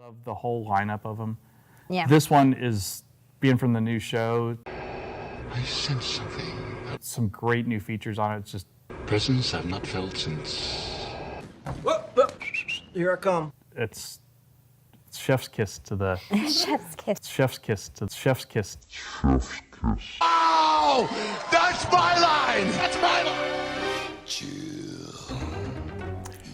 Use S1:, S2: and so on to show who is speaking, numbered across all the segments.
S1: Love the whole lineup of them.
S2: Yeah.
S1: This one is being from the new show.
S3: I sense something.
S1: Some great new features on it. It's just
S3: Presence I've not felt since.
S4: Whoop. Here I come.
S1: it's chef's kiss to the
S2: Chef's kiss.
S1: chef's kiss to chef's kiss.
S3: Oh! That's my line! That's my line!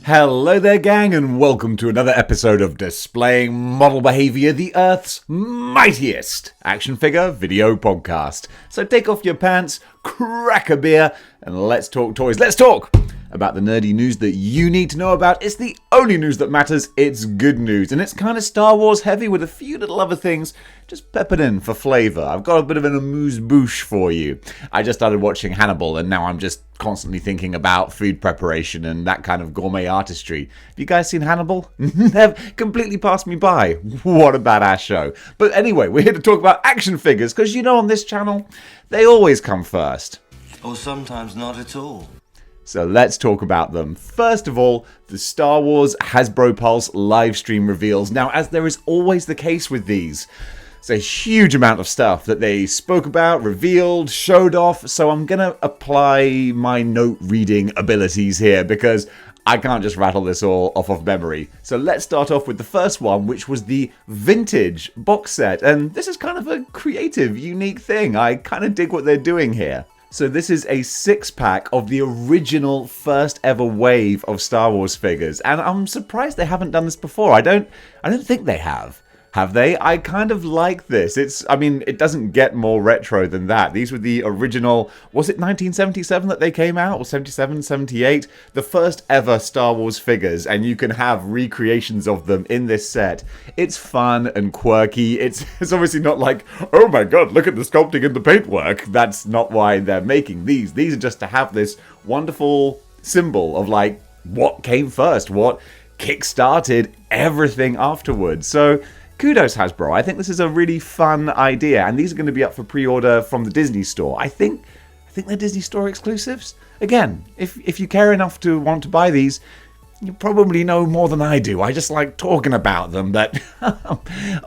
S5: Hello there, gang, and welcome to another episode of Displaying Model Behaviour, the Earth's mightiest action figure video podcast. So take off your pants, crack a beer, and let's talk toys. Let's talk about the nerdy news that you need to know about. It's the only news that matters. It's good news, and it's kind of Star Wars heavy with a few little other things just peppered in for flavour. I've got a bit of an amuse-bouche for you. I just started watching Hannibal, and now I'm just constantly thinking about food preparation and that kind of gourmet artistry. Have you guys seen Hannibal? They've completely passed me by. What a badass show. But anyway, we're here to talk about action figures, because you know on this channel, they always come first.
S6: Or sometimes not at all.
S5: So let's talk about them. First of all, the Star Wars Hasbro Pulse livestream reveals. Now, as there is always the case with these, it's a huge amount of stuff that they spoke about, revealed, showed off, so I'm going to apply my note reading abilities here because I can't just rattle this all off of memory. So let's start off with the first one, which was the vintage box set. And this is kind of a creative, unique thing. I kind of dig what they're doing here. So this is a 6-pack of the original first ever wave of Star Wars figures. And I'm surprised they haven't done this before. I don't think they have. Have they? I kind of like this. It doesn't get more retro than that. These were the original, was it 1977 that they came out? Or 77, 78? The first ever Star Wars figures, and you can have recreations of them in this set. It's fun and quirky. It's obviously not like, oh my god, look at the sculpting and the paintwork. That's not why they're making these. These are just to have this wonderful symbol of like, what came first? What kick-started everything afterwards? So kudos, Hasbro. I think this is a really fun idea, and these are going to be up for pre-order from the Disney Store. I think they're Disney Store exclusives. Again, if you care enough to want to buy these, you probably know more than I do. I just like talking about them, but I'm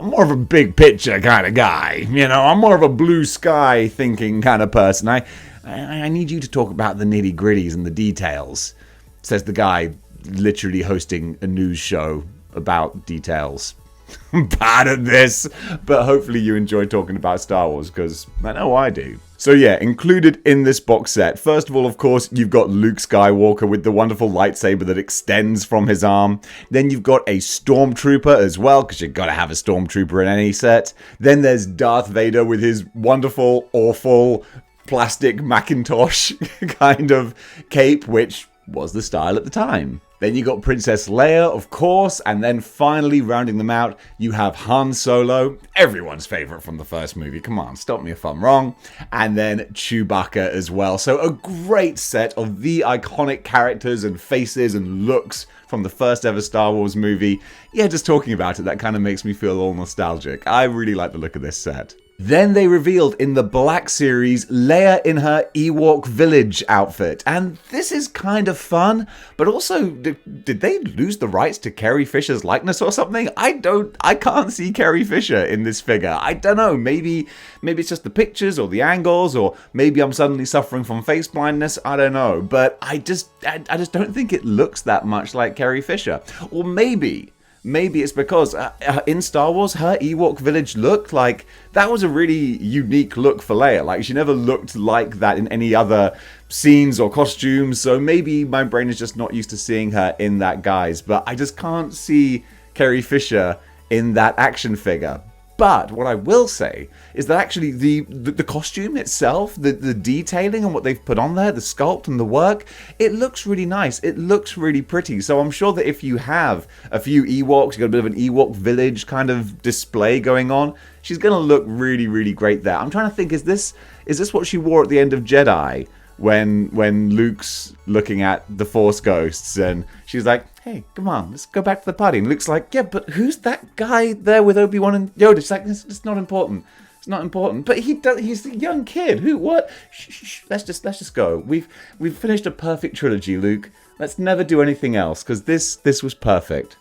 S5: more of a big picture kind of guy. You know, I'm more of a blue sky thinking kind of person. I need you to talk about the nitty-gritties and the details, says the guy literally hosting a news show about details. I'm bad at this, but hopefully you enjoy talking about Star Wars, because I know I do. So yeah, included in this box set, first of all, of course, you've got Luke Skywalker with the wonderful lightsaber that extends from his arm. Then you've got a Stormtrooper as well, because you've got to have a Stormtrooper in any set. Then there's Darth Vader with his wonderful, awful, plastic Macintosh kind of cape, which was the style at the time. Then you got Princess Leia, of course, and then finally rounding them out, you have Han Solo, everyone's favorite from the first movie. Come on, stop me if I'm wrong. And then Chewbacca as well. So a great set of the iconic characters and faces and looks from the first ever Star Wars movie. Yeah, just talking about it, that kind of makes me feel all nostalgic. I really like the look of this set. Then they revealed in the Black series Leia in her Ewok village outfit, and this is kind of fun, but also, did they lose the rights to Carrie Fisher's likeness or something? I can't see Carrie Fisher in this figure. I don't know, maybe it's just the pictures or the angles, or maybe I'm suddenly suffering from face blindness, I don't know, but I just don't think it looks that much like Carrie Fisher. Or maybe it's because in Star Wars, her Ewok village look, like, that was a really unique look for Leia. Like, she never looked like that in any other scenes or costumes, so maybe my brain is just not used to seeing her in that guise. But I just can't see Carrie Fisher in that action figure. But what I will say is that actually the costume itself, the detailing and what they've put on there, the sculpt and the work, it looks really nice. It looks really pretty. So I'm sure that if you have a few Ewoks, you've got a bit of an Ewok village kind of display going on, she's going to look really, really great there. I'm trying to think, is this what she wore at the end of Jedi? When Luke's looking at the Force ghosts and she's like, hey, come on, let's go back to the party. And Luke's like, yeah, but who's that guy there with Obi Wan and Yoda? She's like, it's not important. It's not important. But he's a young kid. Who? What? Shh, let's just go. We've finished a perfect trilogy, Luke. Let's never do anything else, because this was perfect.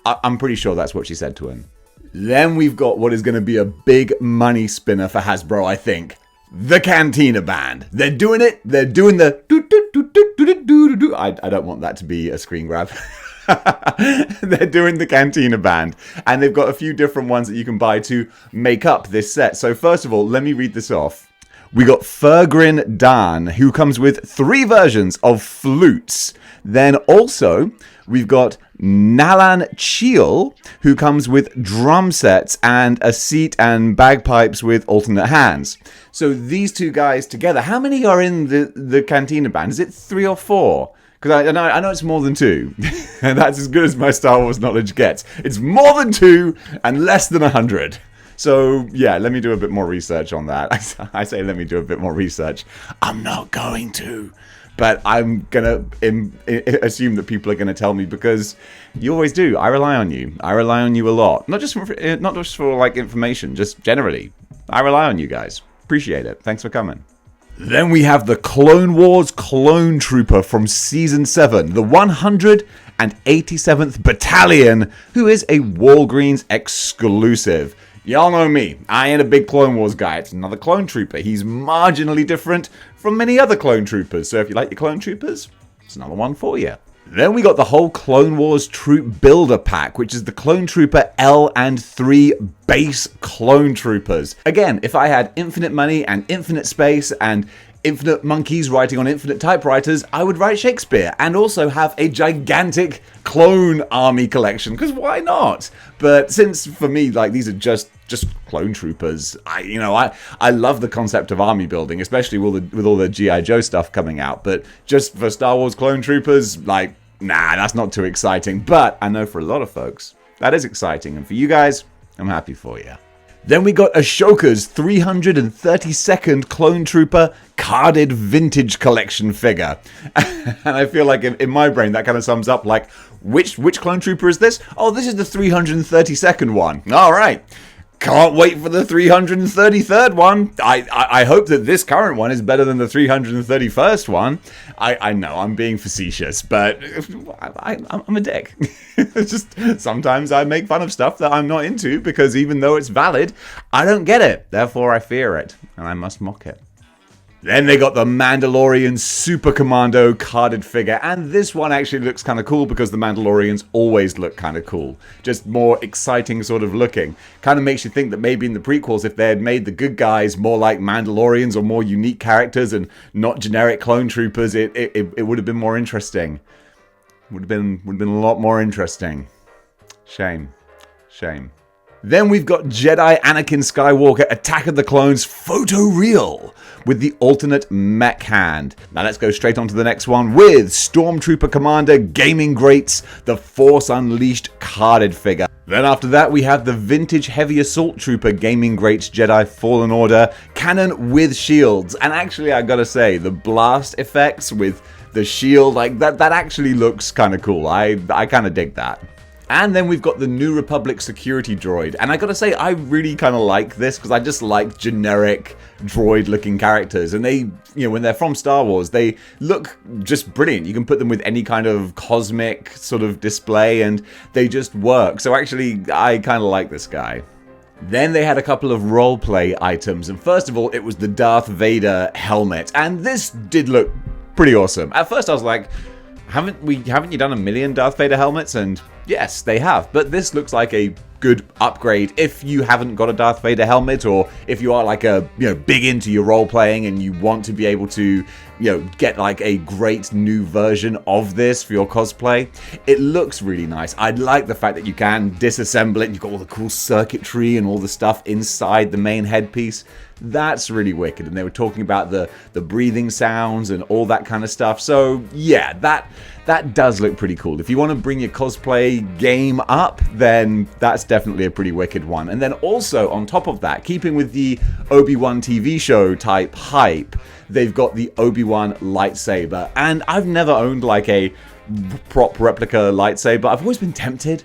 S5: I'm pretty sure that's what she said to him. Then we've got what is going to be a big money spinner for Hasbro, I think. The Cantina Band. They're doing it. They're doing the do. I don't want that to be a screen grab. They're doing the Cantina Band. And they've got a few different ones that you can buy to make up this set. So first of all, let me read this off. We got Fergrin Dan, who comes with 3 versions of flutes. Then also, we've got Nalan Cheel, who comes with drum sets and a seat and bagpipes with alternate hands. So these 2 guys together, how many are in the Cantina Band? Is it 3 or 4? Because I know it's more than 2. And that's as good as my Star Wars knowledge gets. It's more than 2 and less than 100. So, yeah, let me do a bit more research on that. I say let me do a bit more research. I'm not going to. But I'm going to assume that people are going to tell me because you always do. I rely on you. I rely on you a lot. Not just for like information, just generally. I rely on you guys. Appreciate it. Thanks for coming. Then we have the Clone Wars Clone Trooper from Season 7, the 187th Battalion, who is a Walgreens exclusive. Y'all know me. I ain't a big Clone Wars guy. It's another Clone Trooper. He's marginally different from many other Clone Troopers. So if you like your Clone Troopers, it's another one for you. Then we got the whole Clone Wars Troop Builder Pack, which is the Clone Trooper L and 3 base Clone Troopers. Again, if I had infinite money and infinite space and infinite monkeys writing on infinite typewriters, I would write Shakespeare and also have a gigantic clone army collection, because why not? But since for me, like, these are just clone troopers, I love the concept of army building, especially with all the G.I. Joe stuff coming out, but just for Star Wars clone troopers, like, nah, that's not too exciting. But I know for a lot of folks, that is exciting, and for you guys, I'm happy for you. Then we got Ashoka's 332nd Clone Trooper carded vintage collection figure. And I feel like in my brain that kind of sums up like, which Clone Trooper is this? Oh, this is the 332nd one. All right. Can't wait for the 333rd one. I hope that this current one is better than the 331st one. I know I'm being facetious, but I'm a dick. Just sometimes I make fun of stuff that I'm not into because even though it's valid, I don't get it. Therefore, I fear it, and I must mock it. Then they got the Mandalorian Super Commando carded figure, and this one actually looks kind of cool because the Mandalorians always look kind of cool. Just more exciting sort of looking. Kind of makes you think that maybe in the prequels, if they had made the good guys more like Mandalorians or more unique characters and not generic clone troopers, it would have been more interesting. Would have been a lot more interesting. Shame. Then we've got Jedi Anakin Skywalker Attack of the Clones photo real with the alternate mech hand. Now let's go straight on to the next one with Stormtrooper Commander Gaming Greats, the Force Unleashed carded figure. Then after that we have the vintage Heavy Assault Trooper Gaming Greats Jedi Fallen Order cannon with shields. And actually I gotta say, the blast effects with the shield, like that actually looks kind of cool. I kind of dig that. And then we've got the New Republic security droid. And I gotta say, I really kind of like this because I just like generic droid-looking characters. And they, when they're from Star Wars, they look just brilliant. You can put them with any kind of cosmic sort of display and they just work. So actually, I kind of like this guy. Then they had a couple of roleplay items. And first of all, it was the Darth Vader helmet. And this did look pretty awesome. At first, I was like, haven't you done a million Darth Vader helmets? And yes, they have, but this looks like a good upgrade if you haven't got a Darth Vader helmet, or if you are like a big into your role playing and you want to be able to get like a great new version of this for your cosplay. It looks really nice. I like the fact that you can disassemble it and you've got all the cool circuitry and all the stuff inside the main headpiece. That's really wicked. And they were talking about the breathing sounds and all that kind of stuff. So yeah, that does look pretty cool. If you want to bring your cosplay game up, then that's definitely a pretty wicked one. And then also on top of that, keeping with the Obi Wan TV show type hype, they've got the Obi Wan lightsaber. And I've never owned like a prop replica lightsaber. I've always been tempted.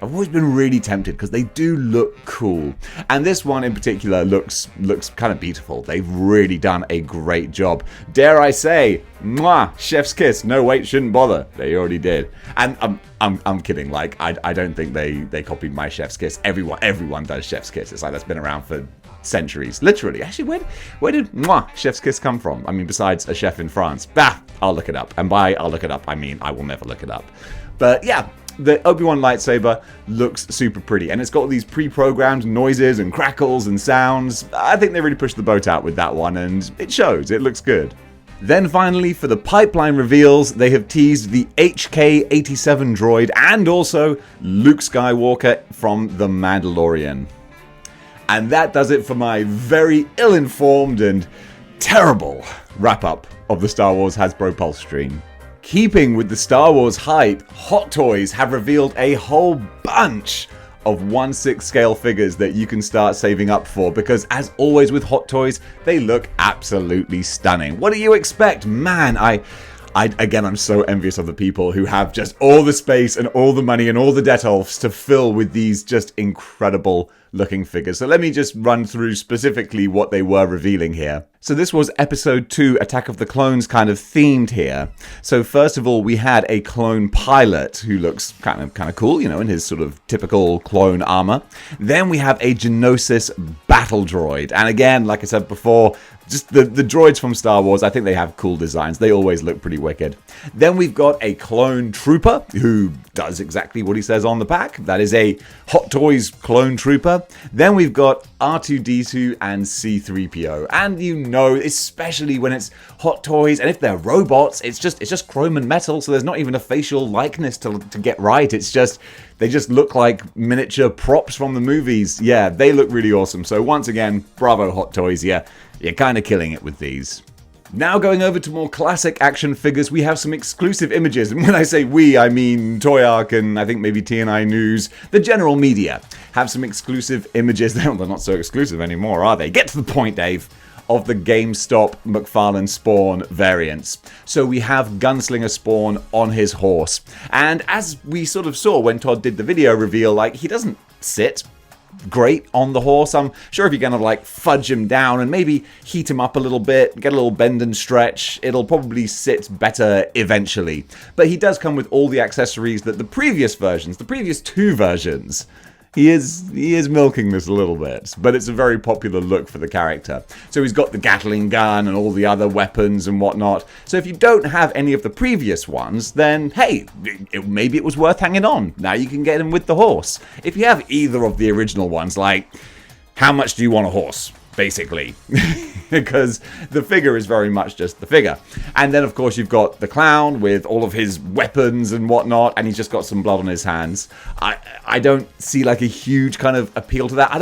S5: I've always been really tempted because they do look cool. And this one in particular looks kind of beautiful. They've really done a great job. Dare I say, mwah, chef's kiss. No, wait, shouldn't bother. They already did. And I'm kidding. Like, I don't think they copied my chef's kiss. Everyone does chef's kiss. It's like that's been around for centuries. Literally. Actually, where did mwah, chef's kiss come from? I mean, besides a chef in France. Bah, I'll look it up. And by I'll look it up, I mean I will never look it up. But yeah, the Obi Wan lightsaber looks super pretty, and it's got all these pre-programmed noises and crackles and sounds. I think they really pushed the boat out with that one, and it shows. It looks good. Then finally, for the pipeline reveals, they have teased the HK-87 droid and also Luke Skywalker from The Mandalorian. And that does it for my very ill-informed and terrible wrap-up of the Star Wars Hasbro Pulse stream. Keeping with the Star Wars hype, Hot Toys have revealed a whole bunch of 1/6 scale figures that you can start saving up for, because as always with Hot Toys, they look absolutely stunning. What do you expect? Man, again, I'm so envious of the people who have just all the space and all the money and all the detolfs to fill with these just incredible looking figures. So let me just run through specifically what they were revealing here. So this was episode 2, Attack of the Clones, kind of themed here. So first of all, we had a clone pilot who looks kind of cool, you know, in his sort of typical clone armor. Then we have a Geonosis battle droid. And again, like I said before, just the droids from Star Wars, I think they have cool designs. They always look pretty wicked. Then we've got a clone trooper who does exactly what he says on the pack. That is a Hot Toys clone trooper. Then we've got R2-D2 and C-3PO. And you know, especially when it's Hot Toys, and if they're robots, it's just chrome and metal, so there's not even a facial likeness to get right. It's just, they just look like miniature props from the movies. Yeah, they look really awesome. So once again, bravo Hot Toys, yeah. You're kind of killing it with these. Now going over to more classic action figures, we have some exclusive images. And when I say we, I mean Toy Arc and I think maybe TNI News, the general media, have some exclusive images. They're not so exclusive anymore, are they? Get to the point, Dave. Of the GameStop McFarlane Spawn variants. So we have Gunslinger Spawn on his horse. And as we sort of saw when Todd did the video reveal, like, he doesn't sit great on the horse. I'm sure if you're gonna like fudge him down and maybe heat him up a little bit, get a little bend and stretch, it'll probably sit better eventually. But he does come with all the accessories that the previous versions, the previous 2 versions, he is milking this a little bit, but it's a very popular look for the character. So he's got the Gatling gun and all the other weapons and whatnot. So if you don't have any of the previous ones, then hey, maybe it was worth hanging on. Now you can get him with the horse. If you have either of the original ones, like, how much do you want a horse? Basically, because the figure is very much just the figure. And then of course you've got the clown with all of his weapons and whatnot, and he's just got some blood on his hands. I don't see like a huge kind of appeal to that. I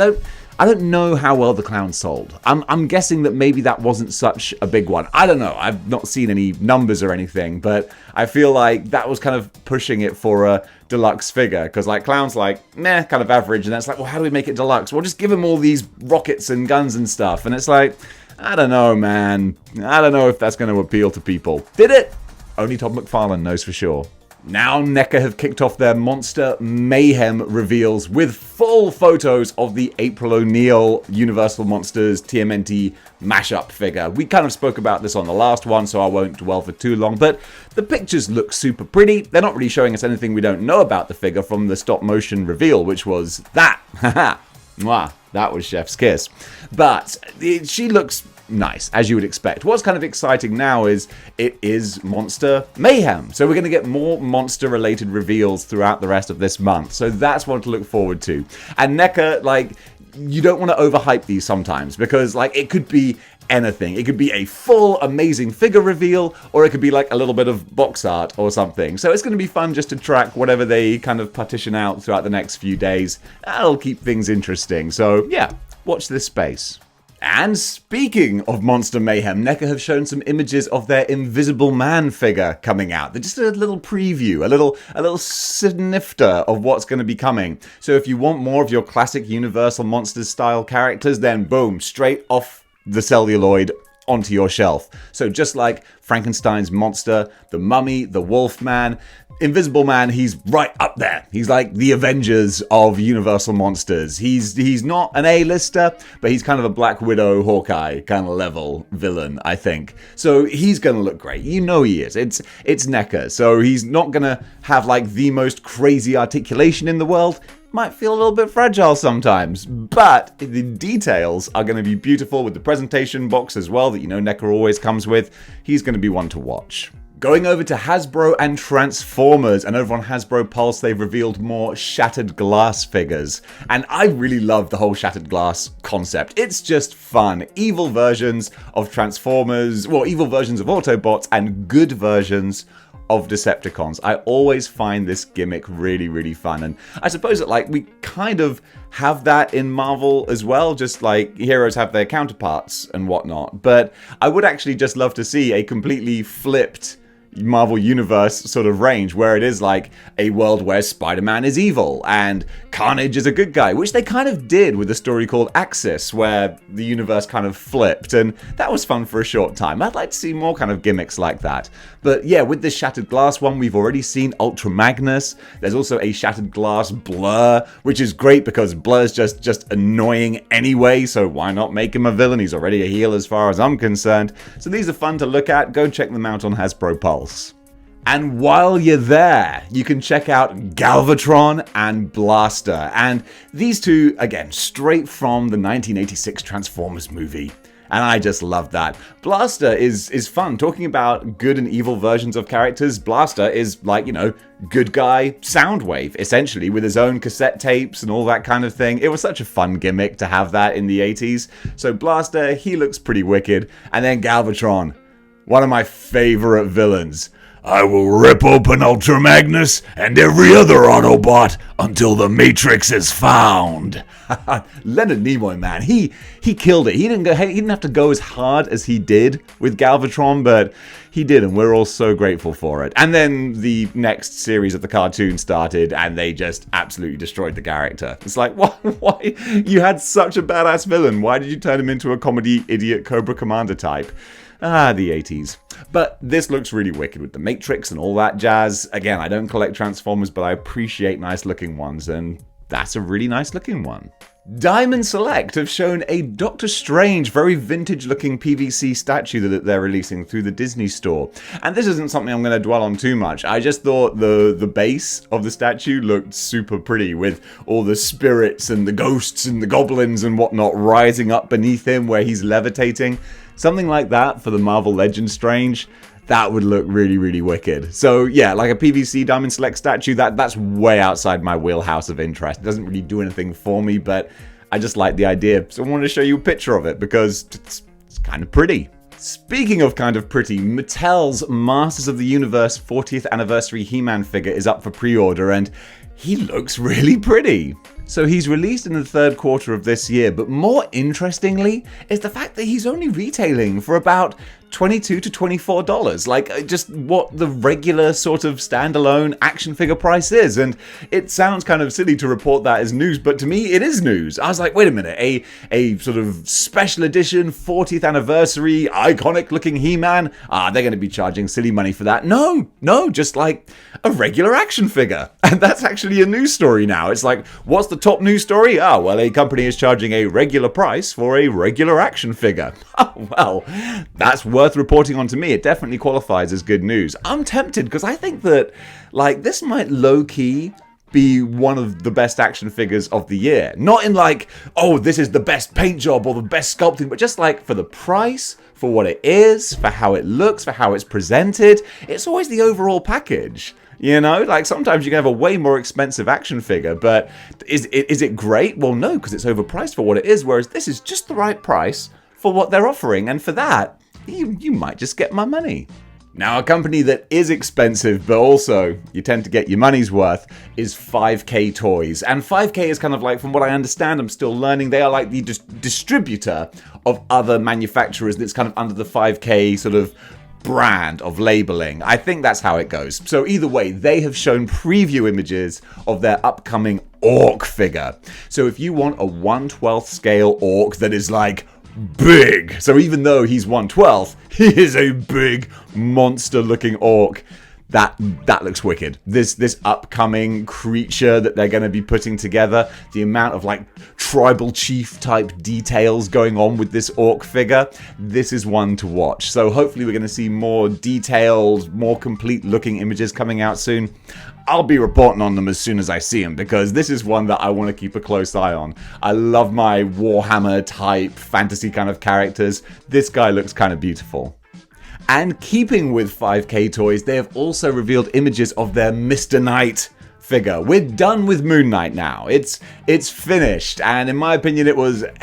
S5: don't know how well the clown sold. I'm guessing that maybe that wasn't such a big one. I don't know. I've not seen any numbers or anything, but I feel like that was kind of pushing it for a deluxe figure, because like clown's like meh, kind of average, and that's like, well, how do we make it deluxe? Well, just give him all these rockets and guns and stuff, and it's like, I don't know, man. I don't know if that's going to appeal to people. Did it? Only Todd McFarlane knows for sure. Now NECA have kicked off their Monster Mayhem reveals with full photos of the April O'Neil Universal Monsters TMNT mashup figure. We kind of spoke about this on the last one, so I won't dwell for too long, but the pictures look super pretty. They're not really showing us anything we don't know about the figure from the stop motion reveal, which was that. Haha. Mwah. That was Chef's kiss. But she looks nice, as you would expect. What's kind of exciting now is it is Monster Mayhem. So we're going to get more monster-related reveals throughout the rest of this month. So that's one to look forward to. And NECA, like, you don't want to overhype these sometimes, because, like, it could be anything. It could be a full amazing figure reveal, or it could be like a little bit of box art or something. So it's going to be fun just to track whatever they kind of partition out throughout the next few days. That'll keep things interesting. So yeah, watch this space. And speaking of Monster Mayhem, NECA have shown some images of their Invisible Man figure coming out. They're just a little preview, a little snifter of what's going to be coming. So if you want more of your classic Universal Monsters style characters, then boom, straight off the celluloid onto your shelf. So just like Frankenstein's monster, the Mummy, the Wolfman, Invisible Man, he's right up there. He's like the Avengers of Universal Monsters. He's not an A-lister, but he's kind of a Black Widow, Hawkeye kind of level villain, I think. So he's going to look great. You know he is. It's Neca, so he's not going to have like the most crazy articulation in the world. Might feel a little bit fragile sometimes, but the details are going to be beautiful with the presentation box as well that you know Neca always comes with. He's going to be one to watch. Going over to Hasbro and Transformers, and over on Hasbro Pulse they've revealed more Shattered Glass figures. And I really love the whole Shattered Glass concept. It's just fun. Evil versions of Transformers, well, evil versions of Autobots and good versions of Decepticons. I always find this gimmick really, really fun. And I suppose that like we kind of have that in Marvel as well, just like heroes have their counterparts and whatnot. But I would actually just love to see a completely flipped Marvel Universe sort of range where it is like a world where Spider-Man is evil and Carnage is a good guy, which they kind of did with a story called Axis where the universe kind of flipped, and that was fun for a short time. I'd like to see more kind of gimmicks like that. But yeah, with this Shattered Glass one, we've already seen Ultra Magnus. There's also a Shattered Glass Blur, which is great because Blur's just annoying anyway, so why not make him a villain? He's already a heel as far as I'm concerned. So these are fun to look at. Go check them out on Hasbro Pulse. And while you're there, you can check out Galvatron and Blaster. And these two, again, straight from the 1986 Transformers movie. And I just love that. Blaster is fun. Talking about good and evil versions of characters, Blaster is like, you know, good guy Soundwave, essentially, with his own cassette tapes and all that kind of thing. It was such a fun gimmick to have that in the 80s. So Blaster, he looks pretty wicked. And then Galvatron, one of my favorite villains. I will rip open Ultra Magnus and every other Autobot until the Matrix is found. Leonard Nimoy, man, he killed it. He didn't have to go as hard as he did with Galvatron, but he did, and we're all so grateful for it. And then the next series of the cartoon started, and they just absolutely destroyed the character. It's like, why? You had such a badass villain. Why did you turn him into a comedy idiot Cobra Commander type? Ah, the 80s. But this looks really wicked with the Matrix and all that jazz. Again, I don't collect Transformers, but I appreciate nice looking ones, and that's a really nice looking one. Diamond Select have shown a Doctor Strange, very vintage looking PVC statue that they're releasing through the Disney store. And this isn't something I'm going to dwell on too much. I just thought the base of the statue looked super pretty with all the spirits and the ghosts and the goblins and whatnot rising up beneath him where he's levitating. Something like that for the Marvel Legends Strange, that would look really, really wicked. So yeah, like a PVC Diamond Select statue, that's way outside my wheelhouse of interest. It doesn't really do anything for me, but I just like the idea. So I wanted to show you a picture of it because it's kind of pretty. Speaking of kind of pretty, Mattel's Masters of the Universe 40th Anniversary He-Man figure is up for pre-order, and he looks really pretty. So he's released in the third quarter of this year, but more interestingly is the fact that he's only retailing for about $22 to $24, like just what the regular sort of standalone action figure price is. And it sounds kind of silly to report that as news, but to me it is news. I was like, wait a minute, a sort of special edition 40th anniversary iconic looking He-Man, they're going to be charging silly money for that. No, just like a regular action figure. And that's actually a news story now. It's like, what's the top news story? Well, a company is charging a regular price for a regular action figure. Well, that's worth reporting on to me. It definitely qualifies as good news. I'm tempted because I think that like this might low-key be one of the best action figures of the year. Not in like, oh, this is the best paint job or the best sculpting, but just like for the price, for what it is, for how it looks, for how it's presented. It's always the overall package. You know, like sometimes you can have a way more expensive action figure, but is it great? Well, no, because it's overpriced for what it is, whereas this is just the right price for what they're offering, and for that, you might just get my money. Now, a company that is expensive, but also you tend to get your money's worth, is 5K Toys. And 5K is kind of like, from what I understand, I'm still learning, they are like the distributor of other manufacturers that's kind of under the 5K sort of brand of labeling. I think that's how it goes. So either way, they have shown preview images of their upcoming Orc figure. So if you want a 1/12 scale Orc that is like big. So even though he's 1/12, he is a big monster-looking orc. That looks wicked. This upcoming creature that they're going to be putting together, the amount of like tribal chief type details going on with this orc figure, this is one to watch. So hopefully we're going to see more detailed, more complete looking images coming out soon. I'll be reporting on them as soon as I see them, because this is one that I want to keep a close eye on. I love my Warhammer type fantasy kind of characters. This guy looks kind of beautiful. And keeping with 5K Toys, they have also revealed images of their Mr. Knight figure. We're done with Moon Knight now. It's finished, and in my opinion, it would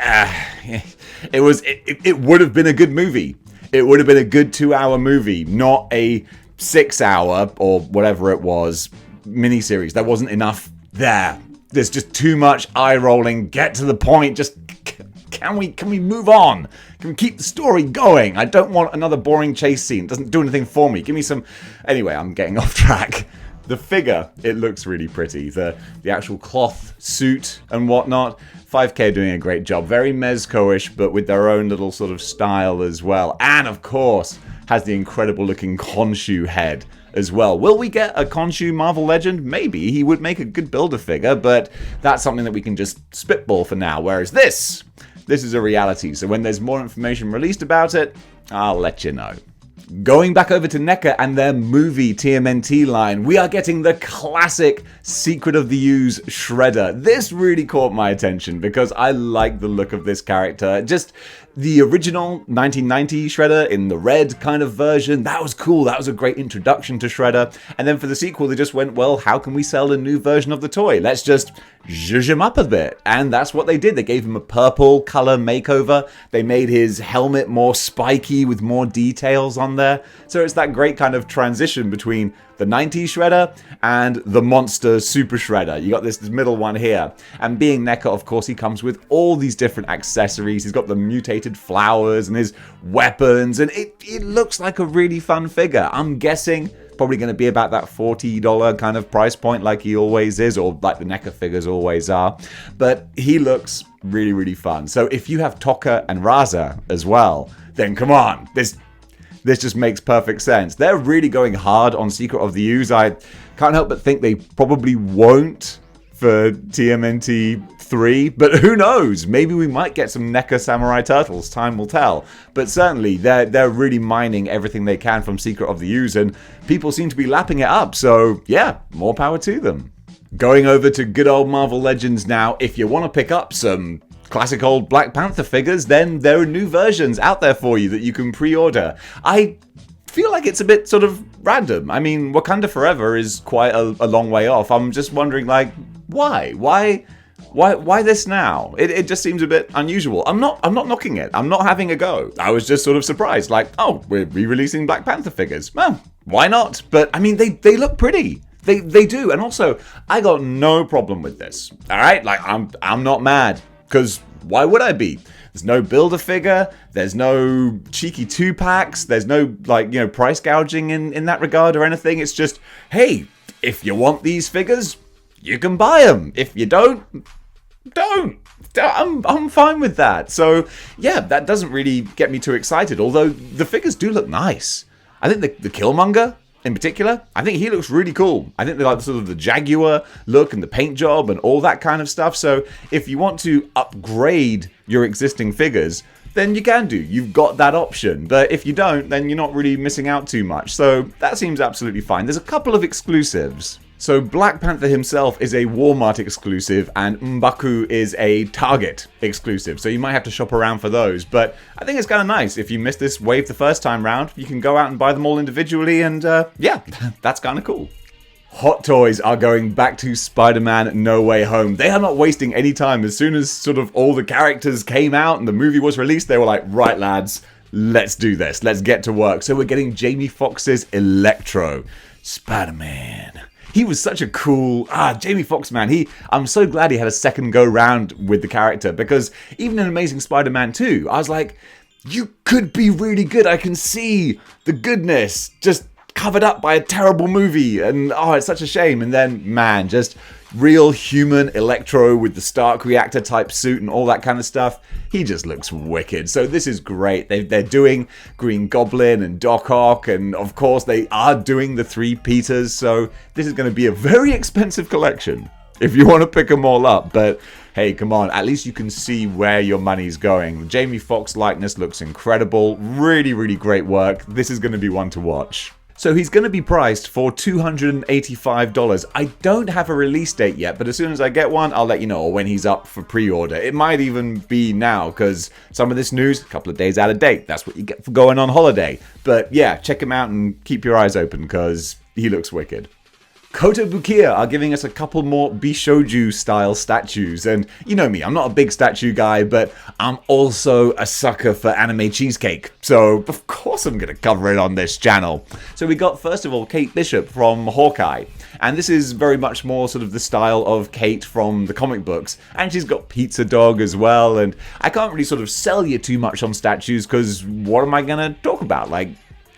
S5: have been a good movie. It would have been a good 2-hour movie, not a 6-hour or whatever it was miniseries. There wasn't enough there. There's just too much eye rolling. Get to the point. Just can we move on? Can we keep the story going? I don't want another boring chase scene. It doesn't do anything for me. Give me some... Anyway, I'm getting off track. The figure, it looks really pretty. The actual cloth suit and whatnot. 5K are doing a great job. Very Mezco-ish, but with their own little sort of style as well. And of course, has the incredible looking Khonshu head as well. Will we get a Khonshu Marvel Legend? Maybe. He would make a good Build-A-Figure, but that's something that we can just spitball for now. Whereas this is a reality. So when there's more information released about it, I'll let you know. Going back over to Neca and their movie TMNT line, we are getting the classic Secret of the Ooze Shredder. This really caught my attention because I like the look of this character. Just the original 1990 Shredder in the red kind of version, that was cool. That was a great introduction to Shredder. And then for the sequel, they just went, well, how can we sell a new version of the toy? Let's just zhuzh him up a bit. And that's what they did. They gave him a purple color makeover. They made his helmet more spiky with more details on there. So it's that great kind of transition between the 90s Shredder and the monster Super Shredder. You got this middle one here. And being Neca, of course, he comes with all these different accessories. He's got the mutated flowers and his weapons, and it looks like a really fun figure. I'm guessing probably going to be about that $40 kind of price point like he always is, or like the Neca figures always are. But he looks really, really fun. So if you have Tokka and Raza as well, then come on, this just makes perfect sense. They're really going hard on Secret of the Ooze. I can't help but think they probably won't for TMNT 3, but who knows? Maybe we might get some Neca Samurai Turtles. Time will tell. But certainly, they're really mining everything they can from Secret of the Ooze, and people seem to be lapping it up. So yeah, more power to them. Going over to good old Marvel Legends now. If you want to pick up some classic old Black Panther figures, then there are new versions out there for you that you can pre-order. I feel like it's a bit sort of random. I mean, Wakanda Forever is quite a long way off. I'm just wondering, like, why? Why this now? It just seems a bit unusual. I'm not knocking it. I'm not having a go. I was just sort of surprised, like, oh, we're re-releasing Black Panther figures. Well, why not? But I mean, they look pretty. They do. And also, I got no problem with this. All right, like I'm not mad. Because why would I be? There's no Build-A-Figure, there's no cheeky 2-packs, there's no, like, you know, price gouging in that regard or anything. It's just, hey, if you want these figures, you can buy them. If you don't. I'm fine with that. So, yeah, that doesn't really get me too excited, although the figures do look nice. I think the Killmonger, in particular, I think he looks really cool. I think they like sort of the Jaguar look and the paint job and all that kind of stuff. So if you want to upgrade your existing figures, then you can do. You've got that option. But if you don't, then you're not really missing out too much. So that seems absolutely fine. There's a couple of exclusives. So Black Panther himself is a Walmart exclusive, and M'Baku is a Target exclusive. So you might have to shop around for those. But I think it's kind of nice. If you missed this wave the first time round, you can go out and buy them all individually, and yeah, that's kind of cool. Hot Toys are going back to Spider-Man No Way Home. They are not wasting any time. As soon as sort of all the characters came out and the movie was released, they were like, right lads, let's do this. Let's get to work. So we're getting Jamie Foxx's Electro. Spider-Man. He was such a cool, Jamie Foxx, man. I'm so glad he had a second go round with the character, because even in Amazing Spider-Man 2, I was like, you could be really good. I can see the goodness just covered up by a terrible movie, and it's such a shame. And then, man, just real human Electro with the Stark reactor type suit and all that kind of stuff. He just looks wicked. So this is great. They're doing Green Goblin and Doc Ock, and of course they are doing the 3 Peters. So this is going to be a very expensive collection if you want to pick them all up. But hey, come on, at least you can see where your money's going. The Jamie Foxx likeness looks incredible. Really, really great work. This is going to be one to watch. So he's going to be priced for $285. I don't have a release date yet, but as soon as I get one, I'll let you know, or when he's up for pre-order. It might even be now, because some of this news, a couple of days out of date. That's what you get for going on holiday. But yeah, check him out and keep your eyes open, because he looks wicked. Kotobukiya are giving us a couple more Bishoujo style statues, and you know me, I'm not a big statue guy, but I'm also a sucker for anime cheesecake, so of course I'm going to cover it on this channel. So we got, first of all, Kate Bishop from Hawkeye, and this is very much more sort of the style of Kate from the comic books, and she's got Pizza Dog as well, and I can't really sort of sell you too much on statues, because what am I going to talk about? Like,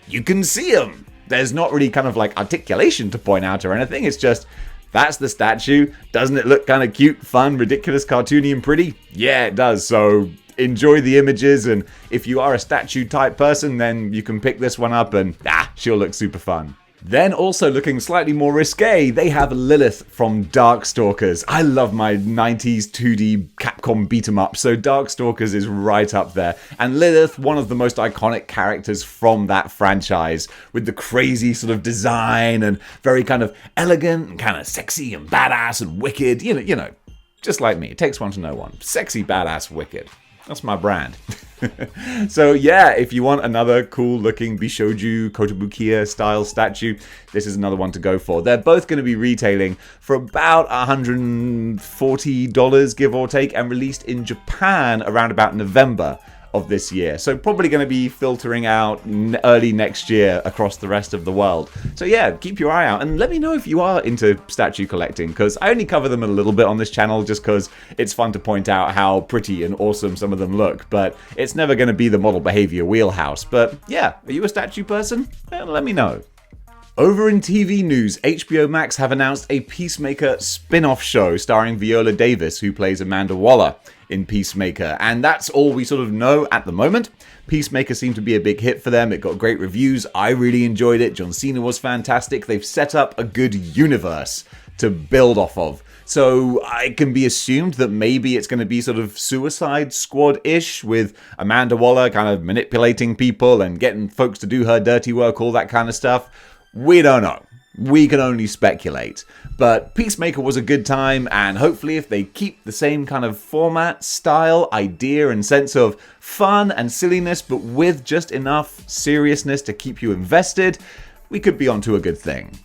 S5: you can see them. There's not really kind of like articulation to point out or anything. It's just, that's the statue. Doesn't it look kind of cute, fun, ridiculous, cartoony, and pretty? Yeah, it does. So enjoy the images. And if you are a statue type person, then you can pick this one up and she'll look super fun. Then also looking slightly more risque, they have Lilith from Darkstalkers. I love my 90s 2D Capcom beat 'em up, so Darkstalkers is right up there. And Lilith, one of the most iconic characters from that franchise, with the crazy sort of design and very kind of elegant and kind of sexy and badass and wicked. You know, just like me. It takes one to know one. Sexy, badass, wicked. That's my brand. So yeah, if you want another cool looking Bishoujo Kotobukiya style statue, this is another one to go for. They're both going to be retailing for about $140, give or take, and released in Japan around about November of this year. So probably going to be filtering out early next year across the rest of the world. So yeah, keep your eye out and let me know if you are into statue collecting, because I only cover them a little bit on this channel just because it's fun to point out how pretty and awesome some of them look, but it's never going to be the model behavior wheelhouse. But yeah, are you a statue person? Let me know. Over in TV news, HBO Max have announced a Peacemaker spin-off show starring Viola Davis, who plays Amanda Waller in Peacemaker, and that's all we sort of know at the moment. Peacemaker seemed to be a big hit for them. It got great reviews. I really enjoyed it. John Cena was fantastic. They've set up a good universe to build off of. So I can be assumed that maybe it's going to be sort of Suicide Squad-ish, with Amanda Waller kind of manipulating people and getting folks to do her dirty work, all that kind of stuff. We don't know. We can only speculate. But Peacemaker was a good time, and hopefully if they keep the same kind of format, style, idea, and sense of fun and silliness, but with just enough seriousness to keep you invested, we could be onto a good thing.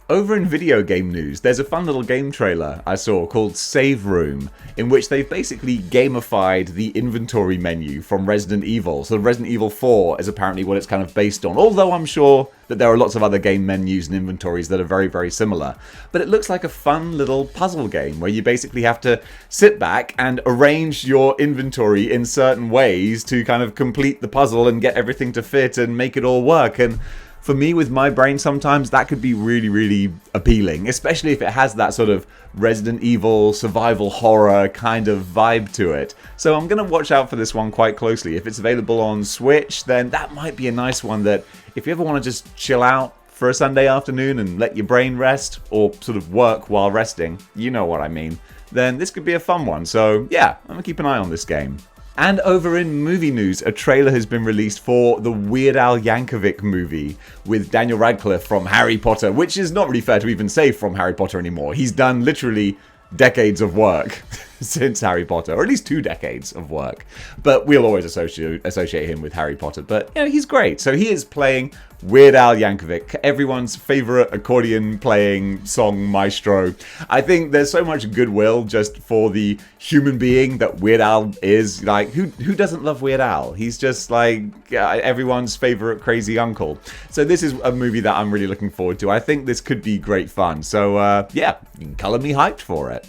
S5: Over in video game news, there's a fun little game trailer I saw called Save Room, in which they've basically gamified the inventory menu from Resident Evil. So Resident Evil 4 is apparently what it's kind of based on, although I'm sure that there are lots of other game menus and inventories that are very, very similar. But it looks like a fun little puzzle game where you basically have to sit back and arrange your inventory in certain ways to kind of complete the puzzle and get everything to fit and make it all work. And for me, with my brain, sometimes that could be really, really appealing, especially if it has that sort of Resident Evil survival horror kind of vibe to it. So I'm going to watch out for this one quite closely. If it's available on Switch, then that might be a nice one that if you ever want to just chill out for a Sunday afternoon and let your brain rest, or sort of work while resting, you know what I mean, then this could be a fun one. So yeah, I'm going to keep an eye on this game. And over in movie news, a trailer has been released for the Weird Al Yankovic movie with Daniel Radcliffe from Harry Potter, which is not really fair to even say from Harry Potter anymore. He's done literally decades of work since Harry Potter, or at least 2 decades of work. But we'll always associate him with Harry Potter. But you know, he's great. So he is playing Weird Al Yankovic, everyone's favorite accordion playing song maestro. I think there's so much goodwill just for the human being that Weird Al is. Like, who doesn't love Weird Al? He's just like everyone's favorite crazy uncle. So this is a movie that I'm really looking forward to. I think this could be great fun. So yeah, you can color me hyped for it.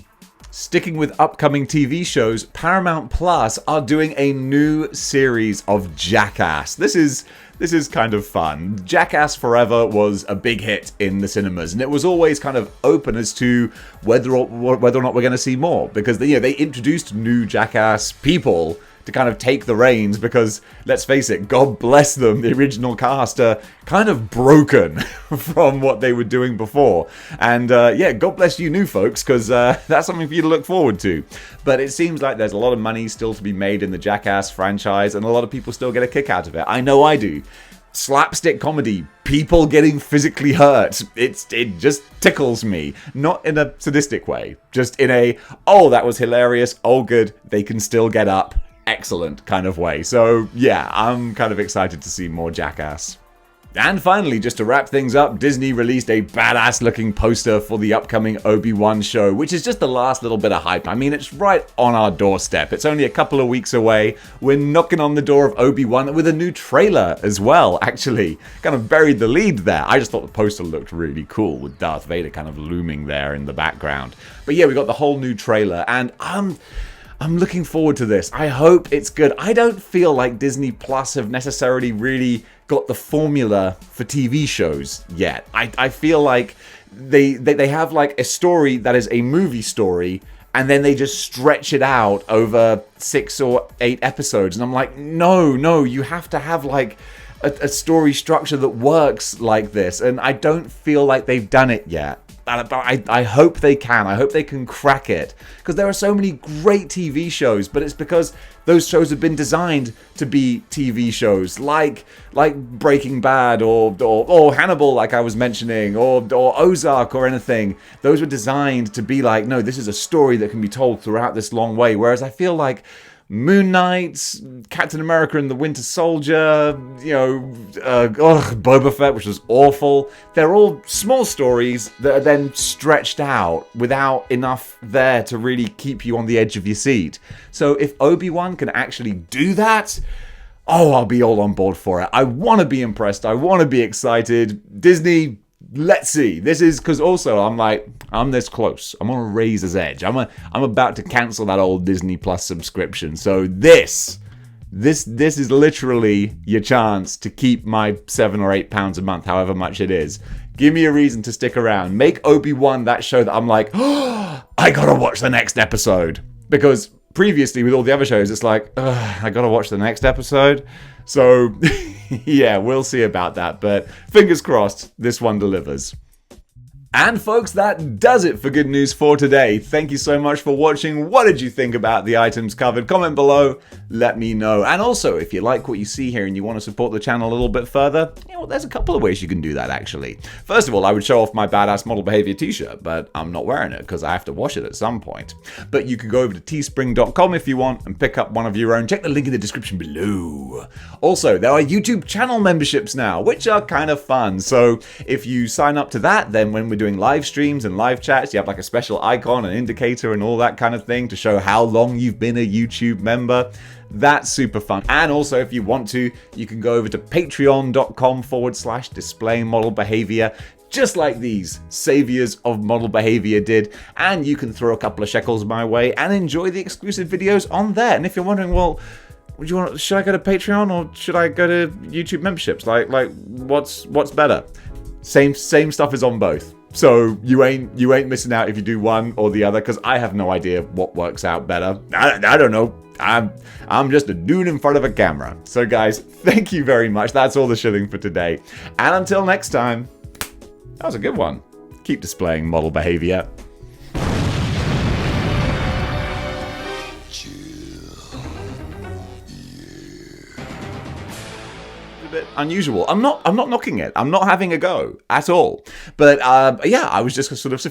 S5: Sticking with upcoming TV shows, Paramount Plus are doing a new series of Jackass. This is kind of fun. Jackass Forever was a big hit in the cinemas, and it was always kind of open as to whether or not we're going to see more, because they introduced new Jackass people to kind of take the reins, because let's face it, God bless them, the original cast are kind of broken from what they were doing before. And God bless you new folks, because that's something for you to look forward to. But it seems like there's a lot of money still to be made in the Jackass franchise, and a lot of people still get a kick out of it. I know I do. Slapstick comedy, people getting physically hurt, it just tickles me. Not in a sadistic way, just in a, oh, that was hilarious, oh good, they can still get up, excellent kind of way. So yeah, I'm kind of excited to see more Jackass. And finally, just to wrap things up, Disney released a badass looking poster for the upcoming Obi Wan show, which is just the last little bit of hype. I mean, it's right on our doorstep. It's only a couple of weeks away. We're knocking on the door of Obi Wan with a new trailer as well, actually. Kind of buried the lead there. I just thought the poster looked really cool with Darth Vader kind of looming there in the background. But yeah, we got the whole new trailer, and I'm looking forward to this. I hope it's good. I don't feel like Disney Plus have necessarily really got the formula for TV shows yet. I feel like they have like a story that is a movie story, and then they just stretch it out over 6 or 8 episodes. And I'm like, no, you have to have like a story structure that works like this. And I don't feel like they've done it yet. But I hope they can. I hope they can crack it. Because there are so many great TV shows, but it's because those shows have been designed to be TV shows, like Breaking Bad or Hannibal, like I was mentioning, or Ozark or anything. Those were designed to be like, no, this is a story that can be told throughout this long way. Whereas I feel like Moon Knight, Captain America and the Winter Soldier, Boba Fett, which was awful. They're all small stories that are then stretched out without enough there to really keep you on the edge of your seat. So if Obi-Wan can actually do that, oh, I'll be all on board for it. I want to be impressed. I want to be excited. Disney, let's see. This is because also I'm this close. I'm on a razor's edge. I'm about to cancel that old Disney Plus subscription. So this is literally your chance to keep my £7 or £8 a month, however much it is. Give me a reason to stick around. Make Obi-Wan that show that I'm like, oh, I gotta watch the next episode. Because previously with all the other shows, it's like, I gotta watch the next episode. So yeah, we'll see about that. But fingers crossed, this one delivers. And folks, that does it for Good News for today. Thank you so much for watching. What did you think about the items covered? Comment below, let me know. And also, if you like what you see here and you want to support the channel a little bit further, there's a couple of ways you can do that actually. First of all, I would show off my badass Model Behaviour t-shirt, but I'm not wearing it because I have to wash it at some point. But you can go over to teespring.com if you want and pick up one of your own. Check the link in the description below. Also, there are YouTube channel memberships now, which are kind of fun. So if you sign up to that, then when we're doing live streams and live chats, you have like a special icon, an indicator and all that kind of thing to show how long you've been a YouTube member. That's super fun. And also, if you want to, you can go over to patreon.com/display model behavior, just like these saviors of model behavior did, and you can throw a couple of shekels my way and enjoy the exclusive videos on there. And if you're wondering, well, should I go to Patreon or should I go to YouTube memberships? Like what's better? Same stuff is on both. So you ain't missing out if you do one or the other, because I have no idea what works out better. I don't know. I'm just a dude in front of a camera. So guys, thank you very much. That's all the shilling for today. And until next time, that was a good one. Keep displaying model behavior. Bit unusual. I'm not knocking it. I'm not having a go at all. But yeah, I was just sort of